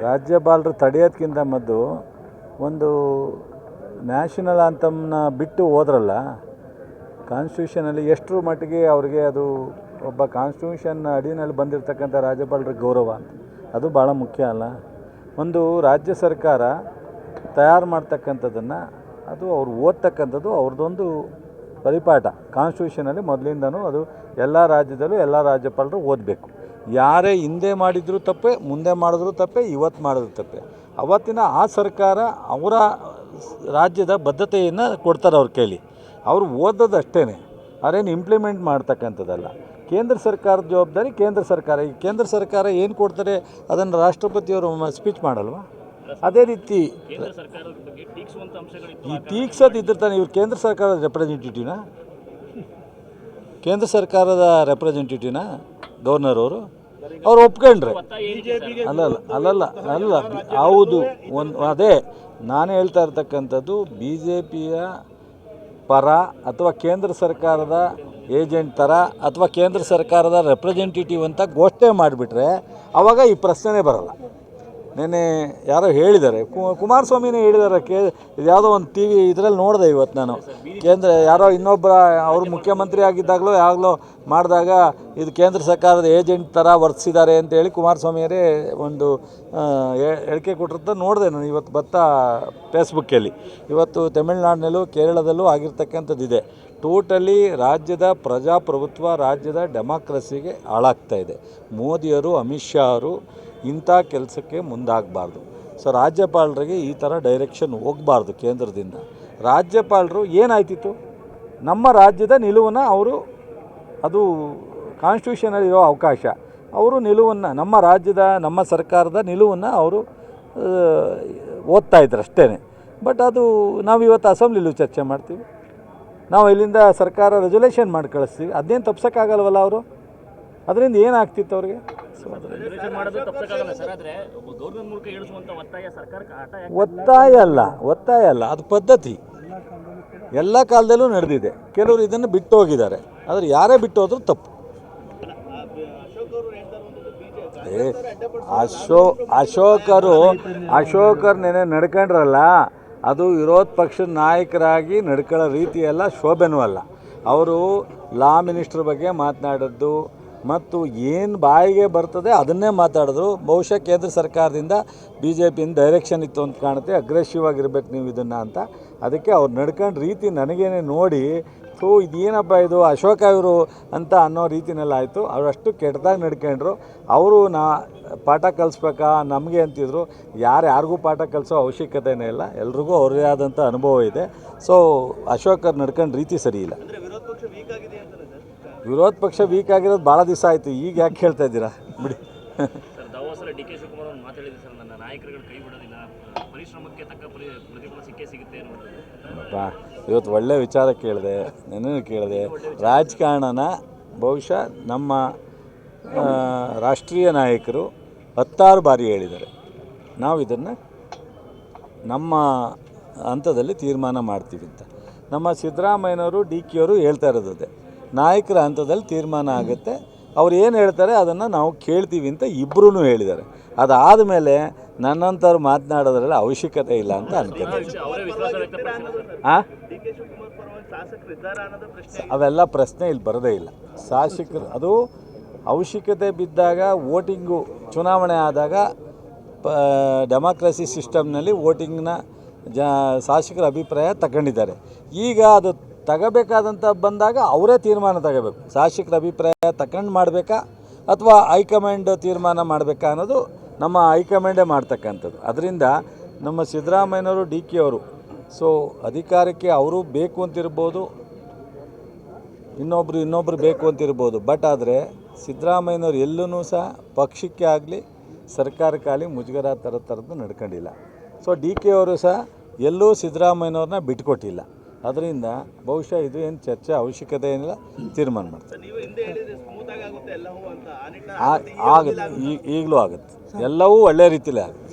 ರಾಜ್ಯಪಾಲರು ತಡೆಯೋದಕ್ಕಿಂತ ಮೊದಲು ಒಂದು ನ್ಯಾಷನಲ್ ಆಂಥಮ್ನ ಬಿಟ್ಟು ಹೋದ್ರಲ್ಲ, ಕಾನ್ಸ್ಟಿಟ್ಯೂಷನಲ್ಲಿ ಎಷ್ಟರ ಮಟ್ಟಿಗೆ ಅವ್ರಿಗೆ ಅದು ಒಬ್ಬ ಕಾನ್ಸ್ಟಿಟ್ಯೂಷನ್ ಅಡಿನಲ್ಲಿ ಬಂದಿರತಕ್ಕಂಥ ರಾಜ್ಯಪಾಲರ ಗೌರವ ಅದು ಭಾಳ ಮುಖ್ಯ ಅಲ್ಲ. ಒಂದು ರಾಜ್ಯ ಸರ್ಕಾರ ತಯಾರು ಮಾಡ್ತಕ್ಕಂಥದ್ದನ್ನು ಅದು ಅವ್ರು ಓದ್ತಕ್ಕಂಥದ್ದು ಅವ್ರದ್ದೊಂದು ಪರಿಪಾಠ. ಕಾನ್ಸ್ಟಿಟ್ಯೂಷನಲ್ಲಿ ಮೊದಲಿಂದನೂ ಅದು ಎಲ್ಲ ರಾಜ್ಯದಲ್ಲೂ ಎಲ್ಲ ರಾಜ್ಯಪಾಲರು ಓದಬೇಕು. ಯಾರೇ ಹಿಂದೆ ಮಾಡಿದರೂ ತಪ್ಪೇ, ಮುಂದೆ ಮಾಡಿದ್ರು ತಪ್ಪೇ, ಇವತ್ತು ಮಾಡಿದ್ರು ತಪ್ಪೇ. ಅವತ್ತಿನ ಆ ಸರ್ಕಾರ ಅವರ ರಾಜ್ಯದ ಬದ್ಧತೆಯನ್ನು ಕೊಡ್ತಾರೆ ಅವ್ರ ಕೈಲಿ. ಅವರು ಓದೋದು ಅಷ್ಟೇ, ಅವರೇನು ಇಂಪ್ಲಿಮೆಂಟ್ ಮಾಡ್ತಕ್ಕಂಥದ್ದಲ್ಲ. ಕೇಂದ್ರ ಸರ್ಕಾರದ ಜವಾಬ್ದಾರಿ ಕೇಂದ್ರ ಸರ್ಕಾರ. ಈ ಕೇಂದ್ರ ಸರ್ಕಾರ ಏನು ಕೊಡ್ತಾರೆ ಅದನ್ನು ರಾಷ್ಟ್ರಪತಿಯವರು ಸ್ಪೀಚ್ ಮಾಡಲ್ವಾ? ಅದೇ ರೀತಿ ಈ ಟೀಕ್ಸೋದು ಇದ್ರೆ ತಾನೆ ಇವ್ರು ಕೇಂದ್ರ ಸರ್ಕಾರದ ರೆಪ್ರೆಸೆಂಟೇಟಿವ್ನಾ? ಕೇಂದ್ರ ಸರ್ಕಾರದ ರೆಪ್ರೆಸೆಂಟೇಟಿವ್ನಾ ಗವರ್ನರ್ ಅವ್ರು ಒಪ್ಕೊಂಡ್ರೆ ಅಲ್ಲ ಹೌದು. ಅದೇ ನಾನು ಹೇಳ್ತಾ ಇರ್ತಕ್ಕಂಥದ್ದು, ಬಿ ಜೆ ಪಿಯ ಪರ ಅಥವಾ ಕೇಂದ್ರ ಸರ್ಕಾರದ ಏಜೆಂಟ್ ಥರ ಅಥವಾ ಕೇಂದ್ರ ಸರ್ಕಾರದ ರೆಪ್ರೆಸೆಂಟೇಟಿವ್ ಅಂತ ಘೋಷಣೆ ಮಾಡಿಬಿಟ್ರೆ ಆವಾಗ ಈ ಪ್ರಶ್ನೆನೇ ಬರೋಲ್ಲ. ನೆನ್ನೆ ಯಾರೋ ಹೇಳಿದ್ದಾರೆ, ಕುಮಾರಸ್ವಾಮಿನೇ ಹೇಳಿದ್ದಾರೆ. ಯಾವುದೋ ಒಂದು ಟಿ ವಿ ಇದರಲ್ಲಿ ನೋಡಿದೆ ಇವತ್ತು ನಾನು. ಯಾರೋ ಇನ್ನೊಬ್ಬರ ಅವರು ಮುಖ್ಯಮಂತ್ರಿ ಆಗಿದ್ದಾಗಲೋ ಯಾವಾಗಲೋ ಮಾಡಿದಾಗ ಇದು ಕೇಂದ್ರ ಸರ್ಕಾರದ ಏಜೆಂಟ್ ಥರ ವರ್ತಿಸಿದ್ದಾರೆ ಅಂತೇಳಿ ಕುಮಾರಸ್ವಾಮಿಯವರೇ ಒಂದು ಹೇಳಿಕೆ ಕೊಟ್ಟಿರ್ತ ನೋಡಿದೆ ನಾನು ಇವತ್ತು ಫೇಸ್ಬುಕ್ಕಲ್ಲಿ. ಇವತ್ತು ತಮಿಳುನಾಡಿನಲ್ಲೂ ಕೇರಳದಲ್ಲೂ ಆಗಿರ್ತಕ್ಕಂಥದ್ದಿದೆ. ಟೋಟಲಿ ರಾಜ್ಯದ ಪ್ರಜಾಪ್ರಭುತ್ವ, ರಾಜ್ಯದ ಡೆಮಾಕ್ರಸಿಗೆ ಹಾಳಾಗ್ತಾಯಿದೆ. ಮೋದಿಯವರು, ಅಮಿತ್ ಶಾ ಅವರು ಇಂಥ ಕೆಲಸಕ್ಕೆ ಮುಂದಾಗಬಾರ್ದು. ಸೊ ರಾಜ್ಯಪಾಲರಿಗೆ ಈ ಥರ ಡೈರೆಕ್ಷನ್ ಹೋಗಬಾರ್ದು ಕೇಂದ್ರದಿಂದ. ರಾಜ್ಯಪಾಲರು ಏನಾಯ್ತಿತ್ತು, ನಮ್ಮ ರಾಜ್ಯದ ನಿಲುವನ್ನು ಅವರು, ಅದು ಕಾನ್ಸ್ಟಿಟ್ಯೂಷನಲ್ಲಿರೋ ಅವಕಾಶ, ಅವರು ನಿಲುವನ್ನು, ನಮ್ಮ ರಾಜ್ಯದ ನಮ್ಮ ಸರ್ಕಾರದ ನಿಲುವನ್ನು ಅವರು ಓದ್ತಾಯಿದ್ರು ಅಷ್ಟೇ. ಬಟ್ ಅದು ನಾವು ಇವತ್ತು ಅಸೆಂಬ್ಲಿಲೂ ಚರ್ಚೆ ಮಾಡ್ತೀವಿ, ನಾವು ಇಲ್ಲಿಂದ ಸರ್ಕಾರ ರೆಸೊಲ್ಯೂಷನ್ ಮಾಡಿ ಕಳಿಸ್ತೀವಿ. ಅದನ್ನೇನು ತಪ್ಸೋಕ್ಕಾಗಲ್ವಲ್ಲ ಅವರು? ಅದರಿಂದ ಏನಾಗ್ತಿತ್ತು ಅವ್ರಿಗೆ? ಒತ್ತಾಯ ಅಲ್ಲ, ಅದು ಪದ್ಧತಿ ಎಲ್ಲ ಕಾಲದಲ್ಲೂ ನಡೆದಿದೆ. ಕೆಲವರು ಇದನ್ನು ಬಿಟ್ಟು ಹೋಗಿದ್ದಾರೆ, ಆದರೆ ಯಾರೇ ಬಿಟ್ಟು ಹೋದ್ರೂ ತಪ್ಪು. ಅಶೋಕರು ನೆನೆ ನಡ್ಕೊಂಡ್ರಲ್ಲ, ಅದು ವಿರೋಧ ಪಕ್ಷದ ನಾಯಕರಾಗಿ ನಡ್ಕೊಳ್ಳೋ ರೀತಿಯೆಲ್ಲ ಶೋಭೆನೂ ಅಲ್ಲ. ಅವರು ಲಾ ಮಿನಿಸ್ಟ್ರ್ ಬಗ್ಗೆ ಮಾತನಾಡೋದು ಮತ್ತು ಏನು ಬಾಯಿಗೆ ಬರ್ತದೆ ಅದನ್ನೇ ಮಾತಾಡಿದ್ರು. ಬಹುಶಃ ಕೇಂದ್ರ ಸರ್ಕಾರದಿಂದ ಬಿ ಜೆ ಪಿಯಿಂದ ಡೈರೆಕ್ಷನ್ ಇತ್ತು ಅಂತ ಕಾಣುತ್ತೆ, ಅಗ್ರೆಸಿವ್ ಆಗಿರ್ಬೇಕು ನೀವು ಇದನ್ನು ಅಂತ. ಅದಕ್ಕೆ ಅವ್ರು ನಡ್ಕೊಂಡು ರೀತಿ ನನಗೇನೆ ನೋಡಿ ಇದೇನಪ್ಪ ಇದು ಅಶೋಕ ಇವರು ಅಂತ ಅನ್ನೋ ರೀತಿನೆಲ್ಲ ಆಯಿತು. ಅವರಷ್ಟು ಕೆಟ್ಟದಾಗಿ ನಡ್ಕೊಂಡ್ರು. ಅವರು ಪಾಠ ಕಲಿಸ್ಬೇಕಾ ನಮಗೆ ಅಂತಿದ್ರು. ಯಾರಿಗೂ ಪಾಠ ಕಲಿಸೋ ಅವಶ್ಯಕತೆಯೇ ಇಲ್ಲ, ಎಲ್ರಿಗೂ ಅವ್ರದೇ ಆದಂಥ ಅನುಭವ ಇದೆ. ಸೊ ಅಶೋಕರು ನಡ್ಕೊಂಡು ರೀತಿ ಸರಿ ಇಲ್ಲ. ವಿರೋಧ ಪಕ್ಷ ವೀಕ್ ಆಗಿರೋದು ಭಾಳ ದಿವಸ ಆಯಿತು, ಈಗ ಯಾಕೆ ಹೇಳ್ತಾ ಇದ್ದೀರಾ ಬಿಡಿ. ಇವತ್ತು ಒಳ್ಳೆ ವಿಚಾರ ಕೇಳಿದೆ, ನೆನಪು ಕೇಳಿದೆ. ರಾಜಕಾರಣನ ಬಹುಶಃ ನಮ್ಮ ರಾಷ್ಟ್ರೀಯ ನಾಯಕರು 10 ಬಾರಿ ಹೇಳಿದ್ದಾರೆ, ನಾವು ಇದನ್ನು ನಮ್ಮ ಹಂತದಲ್ಲಿ ತೀರ್ಮಾನ ಮಾಡ್ತೀವಿ ಅಂತ. ನಮ್ಮ ಸಿದ್ದರಾಮಯ್ಯನವರು, ಡಿ ಕೆ ಅವರು ಹೇಳ್ತಾ ಇರೋದೇ, ನಾಯಕರ ಹಂತದಲ್ಲಿ ತೀರ್ಮಾನ ಆಗುತ್ತೆ, ಅವ್ರು ಏನು ಹೇಳ್ತಾರೆ ಅದನ್ನು ನಾವು ಕೇಳ್ತೀವಿ ಅಂತ ಇಬ್ಬರೂ ಹೇಳಿದ್ದಾರೆ. ಅದಾದ ಮೇಲೆ ನನ್ನಂಥವ್ರು ಮಾತನಾಡೋದ್ರಲ್ಲಿ ಅವಶ್ಯಕತೆ ಇಲ್ಲ ಅಂತ ಅನ್ಕೊಳ್ತೀನಿ. ಅವೆಲ್ಲ ಪ್ರಶ್ನೆ ಇಲ್ಲಿ ಬರೋದೇ ಇಲ್ಲ. ಶಾಸಕರು ಅದು ಅವಶ್ಯಕತೆ ಬಿದ್ದಾಗ ವೋಟಿಂಗು, ಚುನಾವಣೆ ಆದಾಗ ಡೆಮಾಕ್ರಸಿ ಸಿಸ್ಟಮ್ನಲ್ಲಿ ವೋಟಿಂಗ್ನ ಶಾಸಕರ ಅಭಿಪ್ರಾಯ ತಗೊಂಡಿದ್ದಾರೆ. ಈಗ ಅದು ತಗೋಬೇಕಾದಂಥ ಬಂದಾಗ ಅವರೇ ತೀರ್ಮಾನ ತಗೋಬೇಕು. ಶಾಸಕರ ಅಭಿಪ್ರಾಯ ತಗೊಂಡು ಮಾಡಬೇಕಾ ಅಥವಾ ಹೈಕಮಾಂಡ್ ತೀರ್ಮಾನ ಮಾಡಬೇಕಾ ಅನ್ನೋದು ನಮ್ಮ ಹೈಕಮಾಂಡೇ ಮಾಡ್ತಕ್ಕಂಥದ್ದು. ಅದರಿಂದ ನಮ್ಮ ಸಿದ್ದರಾಮಯ್ಯನವರು, ಡಿ ಕೆ ಅವರು ಸೊ ಅಧಿಕಾರಕ್ಕೆ ಅವರು ಬೇಕು ಅಂತಿರ್ಬೋದು, ಇನ್ನೊಬ್ಬರು ಬೇಕು ಅಂತಿರ್ಬೋದು. ಬಟ್ ಆದರೆ ಸಿದ್ದರಾಮಯ್ಯನವರು ಎಲ್ಲೂ ಸಹ ಪಕ್ಷಕ್ಕೆ ಆಗಲಿ ಸರ್ಕಾರಕ್ಕಾಗಲಿ ಮುಜುಗರ ಥರದ್ದು ನಡ್ಕೊಂಡಿಲ್ಲ. ಸೊ ಡಿ ಕೆ ಅವರು ಸಹ ಎಲ್ಲೂ ಸಿದ್ದರಾಮಯ್ಯನವ್ರನ್ನ ಬಿಟ್ಕೊಟ್ಟಿಲ್ಲ. ಅದರಿಂದ ಬಹುಶಃ ಇದು ಏನು ಚರ್ಚೆ ಅವಶ್ಯಕತೆ ಏನಿಲ್ಲ, ತೀರ್ಮಾನ ಮಾಡ್ತಾರೆ. ಆಗುತ್ತೆ, ಈಗಲೂ ಆಗುತ್ತೆ, ಎಲ್ಲವೂ ಒಳ್ಳೆ ರೀತಿಯಲ್ಲೇ ಆಗುತ್ತೆ.